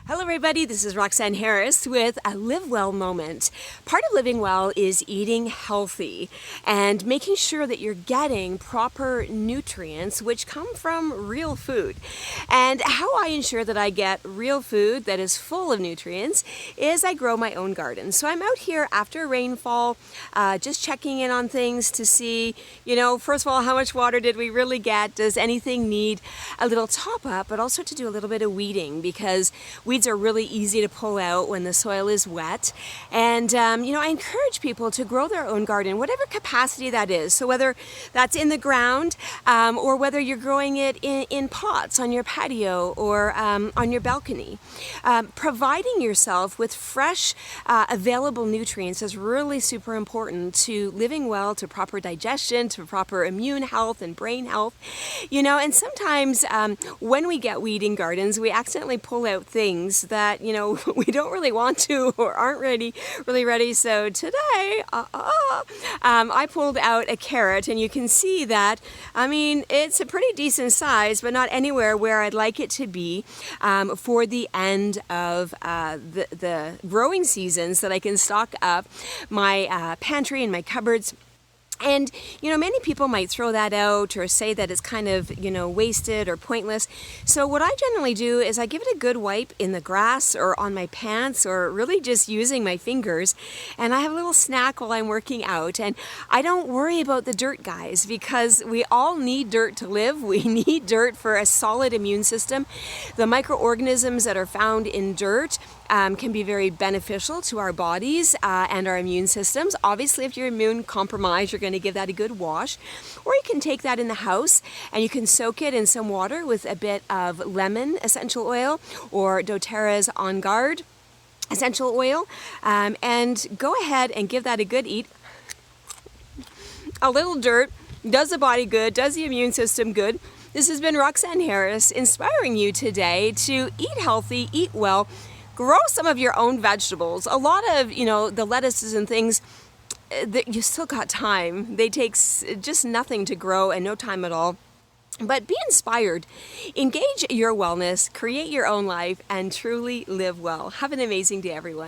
Hello everybody, this is Roxanne Harris with a Live Well moment. Part of living well is eating healthy and making sure that you're getting proper nutrients which come from real food. And how I ensure that I get real food that is full of nutrients is I grow my own garden. So I'm out here after rainfall, just checking in on things to see, first of all, how much water did we really get? Does anything need a little top up, but also to do a little bit of weeding because weeds are really easy to pull out when the soil is wet. And, I encourage people to grow their own garden, whatever capacity that is. So whether that's in the ground or whether you're growing it in pots on your patio or on your balcony. Providing yourself with fresh, available nutrients is really super important to living well, to proper digestion, to proper immune health and brain health. And sometimes when we get weeding gardens, we accidentally pull out things that, we don't really want to or aren't really ready. So today, I pulled out a carrot, and you can see that, it's a pretty decent size, but not anywhere where I'd like it to be for the end of the growing season so that I can stock up my pantry and my cupboards. And, many people might throw that out or say that it's kind of, wasted or pointless. So what I generally do is I give it a good wipe in the grass or on my pants or really just using my fingers. And I have a little snack while I'm working out. And I don't worry about the dirt, guys, because we all need dirt to live. We need dirt for a solid immune system. The microorganisms that are found in dirt can be very beneficial to our bodies and our immune systems. Obviously, if you're immune compromised, you're going to give that a good wash. Or you can take that in the house and you can soak it in some water with a bit of lemon essential oil or doTERRA's On Guard essential oil, and go ahead and give that a good eat. A little dirt does the body good, does the immune system good. This has been Roxanne Harris inspiring you today to eat healthy, eat well, grow some of your own vegetables. A lot of, the lettuces and things, that you still got time. They take just nothing to grow and no time at all. But be inspired. Engage your wellness, create your own life, and truly live well. Have an amazing day, everyone.